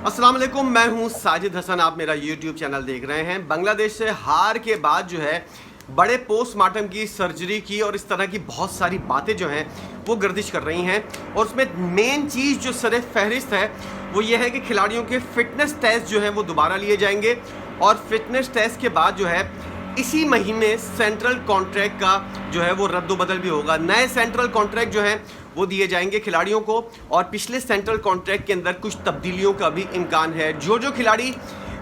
अस्सलाम वालेकुम, मैं हूं साजिद हसन। आप मेरा यूट्यूब चैनल देख रहे हैं। बांग्लादेश से हार के बाद जो है बड़े पोस्टमार्टम की सर्जरी की और इस तरह की बहुत सारी बातें जो हैं वो गर्दिश कर रही हैं। और उसमें मेन चीज़ जो सर फहरिस्त है वो ये है कि खिलाड़ियों के फिटनेस टेस्ट जो हैं वो दोबारा लिए जाएंगे और फिटनेस टेस्ट के बाद जो है इसी महीने सेंट्रल कॉन्ट्रैक्ट का जो है वो रद्द-बदल भी होगा। नए सेंट्रल कॉन्ट्रैक्ट जो हैं वो दिए जाएंगे खिलाड़ियों को और पिछले सेंट्रल कॉन्ट्रैक्ट के अंदर कुछ तब्दीलियों का भी इम्कान है। जो खिलाड़ी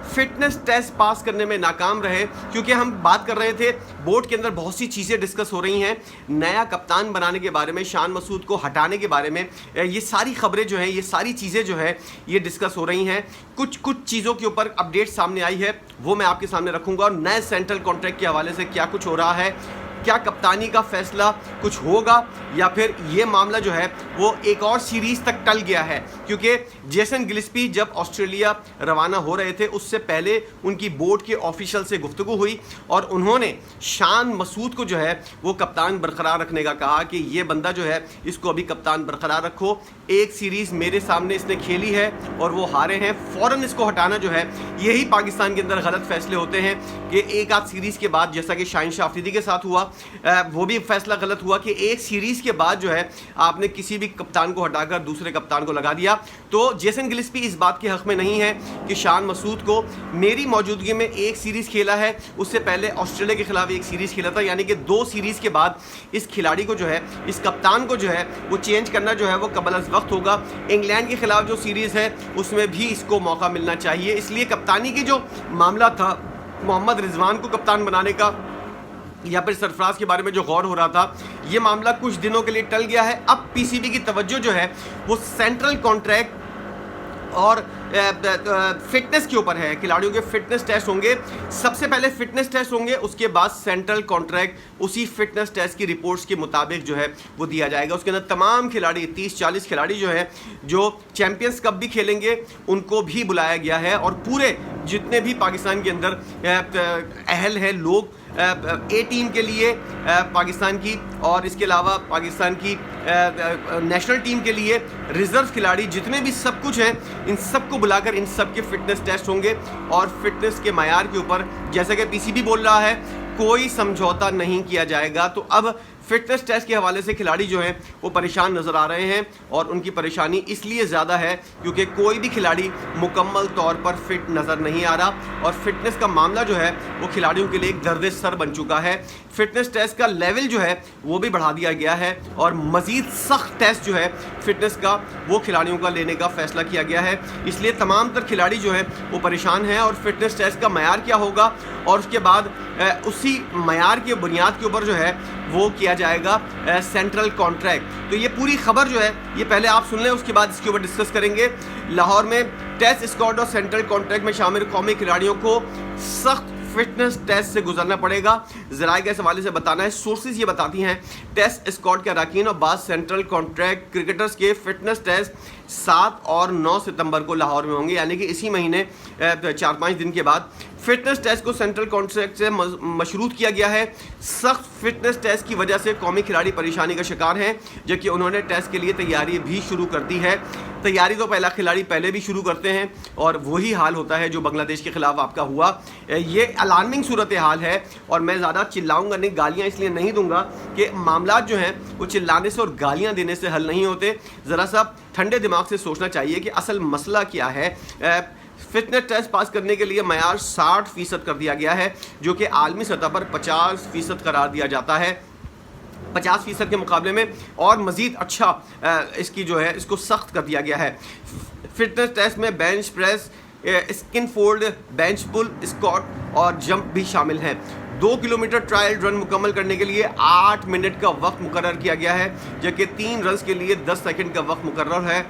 फिटनेस टेस्ट पास करने में नाकाम रहे, क्योंकि हम बात कर रहे थे बोर्ड के अंदर बहुत सी चीज़ें डिस्कस हो रही हैं, नया कप्तान बनाने के बारे में, शान मसूद को हटाने के बारे में, ये सारी खबरें जो हैं, ये सारी चीज़ें जो है ये डिस्कस हो रही हैं। कुछ चीज़ों के ऊपर अपडेट सामने आई है, वो मैं आपके सामने रखूँगा। और नए सेंट्रल कॉन्ट्रैक्ट के हवाले से क्या कुछ हो रहा है, क्या कप्तानी का फैसला कुछ होगा या फिर ये मामला जो है वो एक और सीरीज़ तक टल गया है। क्योंकि जेसन गिलस्पी जब ऑस्ट्रेलिया रवाना हो रहे थे उससे पहले उनकी बोर्ड के ऑफिशियल से गुफ्तगू हुई और उन्होंने शान मसूद को जो है वो कप्तान बरकरार रखने का कहा कि ये बंदा जो है इसको अभी कप्तान बरकरार रखो। एक सीरीज़ मेरे सामने इसने खेली है और वो हारे हैं, फ़ौरन इसको हटाना जो है, यही पाकिस्तान के अंदर गलत फैसले होते हैं कि एक आध सीरीज़ के बाद, जैसा कि शाहीन शाह अफरीदी के साथ हुआ, वो भी फैसला गलत हुआ कि एक सीरीज़ के बाद जो है आपने किसी भी कप्तान को हटाकर दूसरे कप्तान को लगा दिया। तो जेसन गिलस्पी इस बात के हक़ में नहीं है कि शान मसूद को मेरी मौजूदगी में एक सीरीज़ खेला है, उससे पहले ऑस्ट्रेलिया के खिलाफ एक सीरीज़ खेला था, यानी कि 2 सीरीज़ के बाद इस खिलाड़ी को जो है, इस कप्तान को जो है वो चेंज करना जो है वो कबल अज़ वक्त होगा। इंग्लैंड के खिलाफ जो सीरीज़ है उसमें भी इसको मौका मिलना चाहिए। इसलिए कप्तानी की जो मामला था मोहम्मद रिजवान को कप्तान बनाने का या फिर सरफराज के बारे में जो गौर हो रहा था, ये मामला कुछ दिनों के लिए टल गया है। अब पीसीबी की तवज्जो जो है वो सेंट्रल कॉन्ट्रैक्ट और फिटनेस के ऊपर है। खिलाड़ियों के फिटनेस टेस्ट होंगे, सबसे पहले फिटनेस टेस्ट होंगे, उसके बाद सेंट्रल कॉन्ट्रैक्ट उसी फिटनेस टेस्ट की रिपोर्ट्स के मुताबिक जो है वो दिया जाएगा। उसके अंदर तमाम खिलाड़ी 30-40 खिलाड़ी जो हैं जो चैम्पियंस कप भी खेलेंगे उनको भी बुलाया गया है और पूरे जितने भी पाकिस्तान के अंदर अहल है लोग ए टीम के लिए पाकिस्तान की और इसके अलावा पाकिस्तान की नेशनल टीम के लिए रिजर्व खिलाड़ी जितने भी सब कुछ हैं, इन सब को बुलाकर इन सब के फिटनेस टेस्ट होंगे और फिटनेस के मायार के ऊपर, जैसा कि पीसीबी बोल रहा है, कोई समझौता नहीं किया जाएगा। तो अब फिटनेस टेस्ट के हवाले से खिलाड़ी जो हैं वो परेशान नज़र आ रहे हैं और उनकी परेशानी इसलिए ज़्यादा है क्योंकि कोई भी खिलाड़ी मुकम्मल तौर पर फिट नज़र नहीं आ रहा और फिटनेस का मामला जो है वो खिलाड़ियों के लिए एक दर्द सर बन चुका है। फिटनेस टेस्ट का लेवल जो है वो भी बढ़ा दिया गया है और मज़ीद सख्त टेस्ट जो है फिटनेस का वो खिलाड़ियों का लेने का फ़ैसला किया गया है। इसलिए तमाम तर खिलाड़ी जो हैं वो परेशान हैं और फिटनेस टेस्ट का मयार क्या होगा और उसके बाद उसी मयार के बुनियाद के ऊपर जो है वो किया जाएगा सेंट्रल कॉन्ट्रैक्ट। तो ये पूरी खबर जो है ये पहले आप सुन लें, उसके बाद इसके ऊपर डिस्कस करेंगे। लाहौर में टेस्ट स्क्वाड और सेंट्रल कॉन्ट्रैक्ट में शामिल कौमी खिलाड़ियों को सख्त फिटनेस टेस्ट से गुजरना पड़ेगा। ज़राए के हवाले से बताना है, सोर्सेज ये बताती हैं टेस्ट स्क्वाड के अरकान और बाद सेंट्रल कॉन्ट्रैक्ट क्रिकेटर्स के फिटनेस टेस्ट 7 और 9 सितंबर को लाहौर में होंगे, यानी कि इसी महीने 4-5 दिन के बाद। फिटनेस टेस्ट को सेंट्रल कॉन्ट्रैक्ट से मशरूत किया गया है। सख्त फिटनेस टेस्ट की वजह से कौमी खिलाड़ी परेशानी का शिकार हैं, जबकि उन्होंने टेस्ट के लिए तैयारी भी शुरू कर दी है। तैयारी तो पहला खिलाड़ी पहले भी शुरू करते हैं और वही हाल होता है जो बांग्लादेश के खिलाफ आपका हुआ। ये अलार्मिंग सूरत हाल है और मैं ज़्यादा चिल्लाऊंगा नहीं, गालियाँ इसलिए नहीं दूंगा कि मामला जो हैं वो चिल्लाने से और गालियाँ देने से हल नहीं होते। ज़रा सा ठंडे दिमाग से सोचना चाहिए कि असल मसला क्या है। फिटनेस टेस्ट पास करने के लिए मयार 60% कर दिया गया है, जो कि आलमी सतह पर 50% करार दिया जाता है। 50% के मुकाबले में और मज़ीद अच्छा इसकी जो है इसको सख्त कर दिया गया है। फिटनेस टेस्ट में bench press, skin fold, bench pull, squat और जंप भी शामिल हैं। 2 किलोमीटर ट्रायल रन मुकम्मल करने के लिए 8 मिनट का वक्त मुकर्रर किया गया है, जबकि 3 रन के लिए 10 सेकंड का वक्त मुकर्रर है।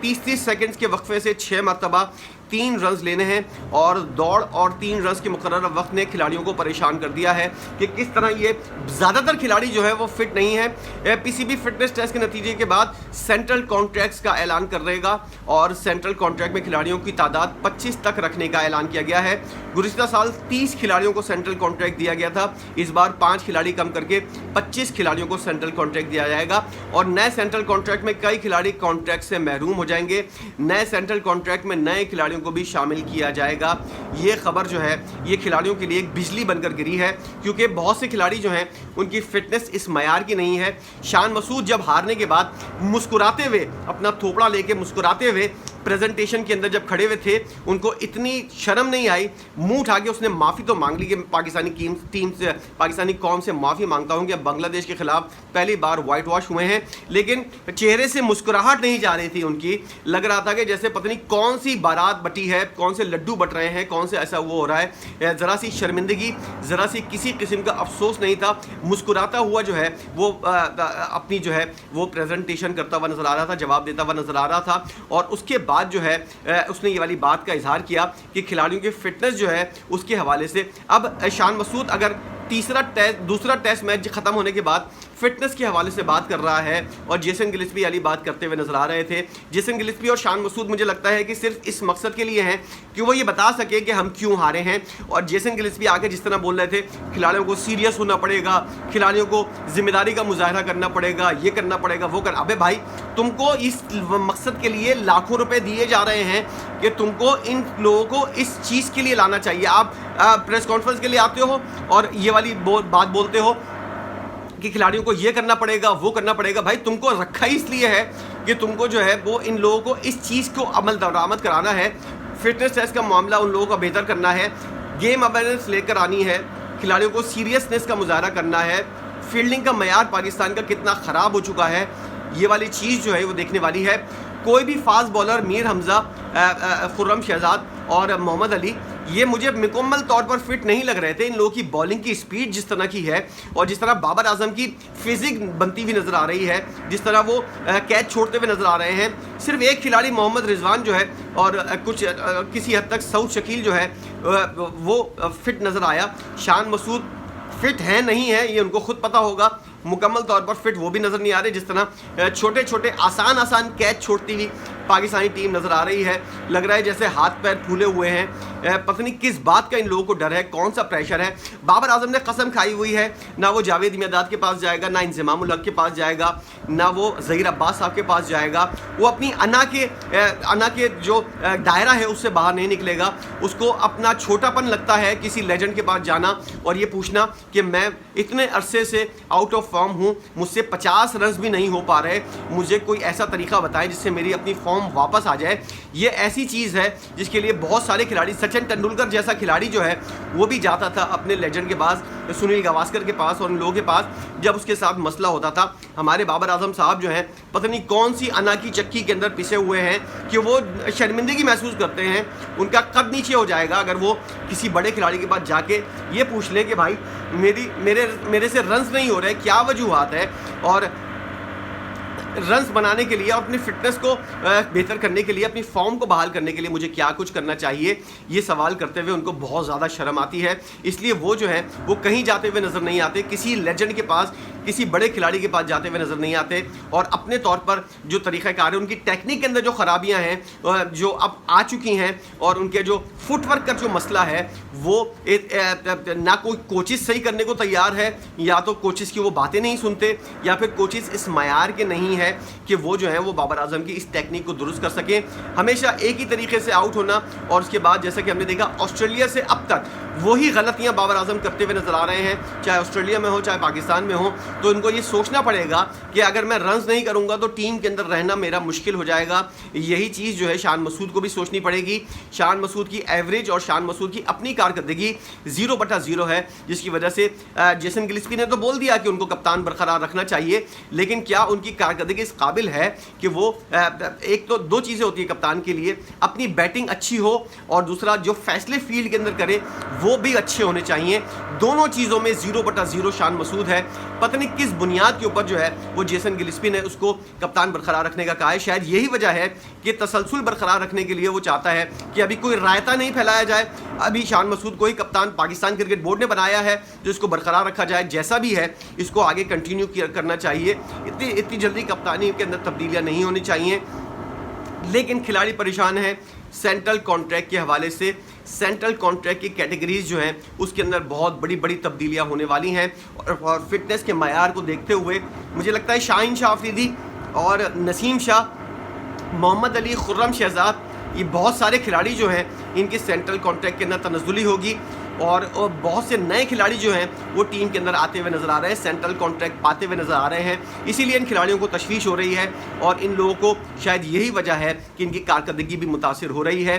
30-30 सेकंड्स के वक्फे से 6 मरतबा 3 रन लेने हैं और दौड़ और 3 रन के मुकर्रर वक्त ने खिलाड़ियों को परेशान कर दिया है कि किस तरह ये ज़्यादातर खिलाड़ी जो है वो फिट नहीं है। पीसीबी फिटनेस टेस्ट के नतीजे के बाद सेंट्रल कॉन्ट्रैक्ट्स का ऐलान कर देगा और सेंट्रल कॉन्ट्रैक्ट में खिलाड़ियों की तादाद 25 तक रखने का ऐलान किया गया है। गुज़िश्ता साल 30 खिलाड़ियों को सेंट्रल कॉन्ट्रैक्ट दिया गया था, इस बार 5 खिलाड़ी कम करके 25 खिलाड़ियों को सेंट्रल कॉन्ट्रैक्ट दिया जाएगा और नए सेंट्रल कॉन्ट्रैक्ट में कई खिलाड़ी कॉन्ट्रैक्ट से महरूम हो जाएंगे। नए सेंट्रल कॉन्ट्रैक्ट में नए खिलाड़ियों को भी शामिल किया जाएगा। ये खबर जो है ये खिलाड़ियों के लिए एक बिजली बनकर गिरी है, क्योंकि बहुत से खिलाड़ी जो हैं उनकी फिटनेस इस मयार की नहीं है। शान मसूद जब हारने के बाद मुस्कुराते हुए, अपना थोपड़ा लेके मुस्कुराते हुए प्रेजेंटेशन के अंदर जब खड़े हुए थे, उनको इतनी शर्म नहीं आई, मुंह उठा के उसने माफ़ी तो मांग ली कि पाकिस्तानी टीम से, पाकिस्तानी कौम से माफ़ी मांगता हूं कि अब बांग्लादेश के खिलाफ पहली बार वाइट वॉश हुए हैं, लेकिन चेहरे से मुस्कुराहट नहीं जा रही थी उनकी। लग रहा था कि जैसे पता नहीं कौन सी बारात बटी है, कौन से लड्डू बट रहे हैं, कौन से ऐसा वो हो रहा है। ज़रा सी शर्मिंदगी, ज़रा सी किसी किस्म का अफसोस नहीं था। मुस्कुराता हुआ जो है वो अपनी जो है वो प्रेजेंटेशन करता हुआ नज़र आ रहा था, जवाब देता हुआ नज़र आ रहा था। और उसके बाद जो है उसने ये वाली बात का इजहार किया कि खिलाड़ियों की फिटनेस जो है उसके हवाले से अब शान मसूद अगर दूसरा टेस्ट मैच खत्म होने के बाद फिटनेस के हवाले से बात कर रहा है और जेसन गिलिस्पी वाली बात करते हुए नजर आ रहे थे। जेसन गिलिस्पी और शान मसूद मुझे लगता है कि सिर्फ इस मकसद के लिए हैं कि वो ये बता सके कि हम क्यों हारे हैं। और जेसन गिलिस्पी आके जिस तरह बोल रहे थे, खिलाड़ियों को सीरियस होना पड़ेगा, खिलाड़ियों को जिम्मेदारी का मुजाहरा करना पड़ेगा, ये करना पड़ेगा, वो कर। अबे भाई, तुमको इस मकसद के लिए लाखों रुपए दिए जा रहे हैं कि तुमको इन लोगों को इस चीज़ के लिए लाना चाहिए। आप प्रेस कॉन्फ्रेंस के लिए आते हो और ये वाली बात बोलते हो कि खिलाड़ियों को ये करना पड़ेगा, वो करना पड़ेगा। भाई, तुमको रखा ही इसलिए है कि तुमको जो है वो इन लोगों को इस चीज़ को अमल दरामद कराना है। फिटनेस टेस्ट का मामला उन लोगों का बेहतर करना है, गेम अवेयरनेस लेकर आनी है, खिलाड़ियों को सीरियसनेस का मुजाहरा करना है। फील्डिंग का मयार पाकिस्तान का कितना ख़राब हो चुका है, ये वाली चीज़ जो है वो देखने वाली है। कोई भी फास्ट बॉलर, मीर हमज़ा, खुर्रम शहजाद और मोहम्मद अली, ये मुझे मुकम्मल तौर पर फिट नहीं लग रहे थे। इन लोगों की बॉलिंग की स्पीड जिस तरह की है और जिस तरह बाबर आजम की फिजिक बनती हुई नज़र आ रही है, जिस तरह वो कैच छोड़ते हुए नज़र आ रहे हैं। सिर्फ एक खिलाड़ी मोहम्मद रिजवान जो है और कुछ किसी हद तक सऊद शकील जो है वो फिट नज़र आया। शान मसूद फिट है नहीं है ये उनको खुद पता होगा, मुकम्मल तौर पर फिट वो भी नज़र नहीं आ रहे। जिस तरह छोटे छोटे आसान कैच छोड़ती हुई पाकिस्तानी टीम नज़र आ रही है, लग रहा है जैसे हाथ पैर फूले हुए हैं। पता नहीं किस बात का इन लोगों को डर है, कौन सा प्रेशर है। बाबर आजम ने कसम खाई हुई है, ना वो जावेद मियादाद के पास जाएगा, ना इंज़माम उल हक के पास जाएगा, ना वो ज़हीर अब्बास साहब के पास जाएगा। वो अपनी अना के जो दायरा है उससे बाहर नहीं निकलेगा। उसको अपना छोटापन लगता है किसी लेजेंड के पास जाना और ये पूछना कि मैं इतने अरसे से आउट ऑफ फॉर्म हूँ, मुझसे 50 रन भी नहीं हो पा रहे, मुझे कोई ऐसा तरीका बताएं जिससे मेरी अपनी फॉर्म वापस आ जाए। ये ऐसी चीज़ है जिसके लिए बहुत सारे खिलाड़ी, सचिन तेंदुलकर जैसा खिलाड़ी जो है वो भी जाता था अपने लेजेंड के पास, सुनील गावस्कर के पास और उन लोगों के पास, जब उसके साथ मसला होता था। हमारे बाबर आजम साहब जो हैं पता नहीं कौन सी अना की चक्की के अंदर पिसे हुए हैं कि वो शर्मिंदगी महसूस करते हैं, उनका कद नीचे हो जाएगा अगर वो किसी बड़े खिलाड़ी के पास जाके ये पूछ लें कि भाई मेरे से रन्स नहीं हो रहे, क्या वजूहात है, और रन्स बनाने के लिए, अपनी फिटनेस को बेहतर करने के लिए, अपनी फॉर्म को बहाल करने के लिए मुझे क्या कुछ करना चाहिए, ये सवाल करते हुए उनको बहुत ज़्यादा शर्म आती है। इसलिए वो जो है वो कहीं जाते हुए नज़र नहीं आते, किसी लेजेंड के पास, किसी बड़े खिलाड़ी के पास जाते हुए नज़र नहीं आते। और अपने तौर पर जो तरीक़ाकार है, उनकी टेक्निक के अंदर जो ख़राबियाँ हैं जो अब आ चुकी हैं, और उनके जो फुटवर्क का जो मसला है वो ना कोई कोचिज़ सही करने को तैयार है, या तो कोचिज़ की वो बातें नहीं सुनते, या फिर कोचिज़ इस मयार के नहीं है कि वो जो है वो बाबर आजम की इस टेक्निक को दुरुस्त कर सकें। हमेशा एक ही तरीके से आउट होना, और उसके बाद जैसा कि हमने देखा ऑस्ट्रेलिया से अब तक वही गलतियां बाबर आजम करते हुए नजर आ रहे हैं, चाहे ऑस्ट्रेलिया में हो चाहे पाकिस्तान में हो। तो इनको ये सोचना पड़ेगा कि अगर मैं रन्स नहीं करूंगा तो टीम के अंदर रहना मेरा मुश्किल हो जाएगा। यही चीज़ जो है शान मसूद को भी सोचनी पड़ेगी। शान मसूद की एवरेज और शान मसूद की अपनी कारकर्दगी 0/0 है, जिसकी वजह से जेसन गिलिस्पी ने तो बोल दिया कि उनको कप्तान बरकरार रखना चाहिए, लेकिन क्या उनकी कारकर्दगी इस काबिल है कि वो एक तो दो चीज़ें होती है कप्तान के लिए, अपनी बैटिंग अच्छी हो और दूसरा जो फैसले फील्ड के अंदर करे वो भी अच्छे होने चाहिए। दोनों चीज़ों में 0/0 शान मसूद है। पता नहीं किस बुनियाद के ऊपर जो है वो जेसन गिलिस्पी ने उसको कप्तान बरकरार रखने का कहा है। शायद यही वजह है कि तसलसल बरकरार रखने के लिए वो चाहता है कि अभी कोई रायता नहीं फैलाया जाए। अभी शान मसूद को ही कप्तान पाकिस्तान क्रिकेट बोर्ड ने बनाया है, जो इसको बरकरार रखा जाए। जैसा भी है इसको आगे कंटिन्यू करना चाहिए। इतनी जल्दी कप्तानी के अंदर तब्दीलियाँ नहीं होनी चाहिए। लेकिन खिलाड़ी परेशान हैं सेंट्रल कॉन्ट्रैक्ट के हवाले से। सेंट्रल कॉन्ट्रैक्ट की कैटेगरीज जो हैं उसके अंदर बहुत बड़ी बड़ी तब्दीलियां होने वाली हैं और फिटनेस के मयार को देखते हुए मुझे लगता है शाहीन शाह अफरीदी और नसीम शाह, मोहम्मद अली, खुर्रम शहजाद, ये बहुत सारे खिलाड़ी जो हैं इनके सेंट्रल कॉन्ट्रैक्ट के अंदर तनज़्ज़ुली होगी और बहुत से नए खिलाड़ी जो हैं वो टीम के अंदर आते हुए नज़र आ रहे हैं, सेंट्रल कॉन्ट्रैक्ट पाते हुए नज़र आ रहे हैं। इसीलिए इन खिलाड़ियों को तशवीश हो रही है और इन लोगों को शायद यही वजह है कि इनकी कारकर्दगी भी मुतासिर हो रही है।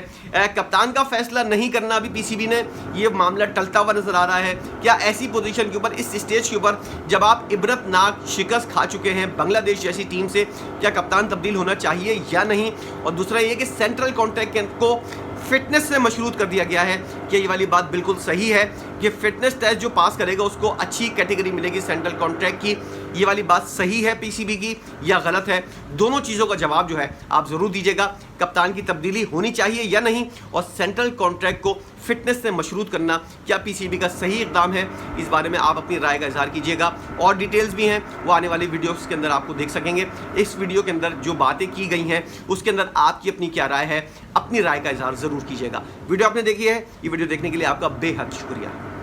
कप्तान का फैसला नहीं करना अभी पीसीबी ने, ये मामला टलता हुआ नज़र आ रहा है। क्या ऐसी पोजीशन के ऊपर, इस स्टेज के ऊपर जब आप इबरतनाक शिकस्त खा चुके हैं बांग्लादेश जैसी टीम से, क्या कप्तान तब्दील होना चाहिए या नहीं? और दूसरा ये कि सेंट्रल कॉन्ट्रैक्ट को फिटनेस से मशरूत कर दिया गया है कि ये वाली बात बिल्कुल सही है कि फिटनेस टेस्ट जो पास करेगा उसको अच्छी कैटेगरी मिलेगी सेंट्रल कॉन्ट्रैक्ट की। ये वाली बात सही है पीसीबी की या गलत है? दोनों चीज़ों का जवाब जो है आप ज़रूर दीजिएगा। कप्तान की तब्दीली होनी चाहिए या नहीं, और सेंट्रल कॉन्ट्रैक्ट को फिटनेस से मशरूत करना क्या पीसीबी का सही इक़दाम है? इस बारे में आप अपनी राय का इज़हार कीजिएगा। और डिटेल्स भी हैं वो आने वाली वीडियोस के अंदर आपको देख सकेंगे। इस वीडियो के अंदर जो बातें की गई हैं उसके अंदर आपकी अपनी क्या राय है, अपनी राय का इज़हार ज़रूर कीजिएगा। वीडियो आपने देखी है, ये वीडियो देखने के लिए आपका बेहद शुक्रिया।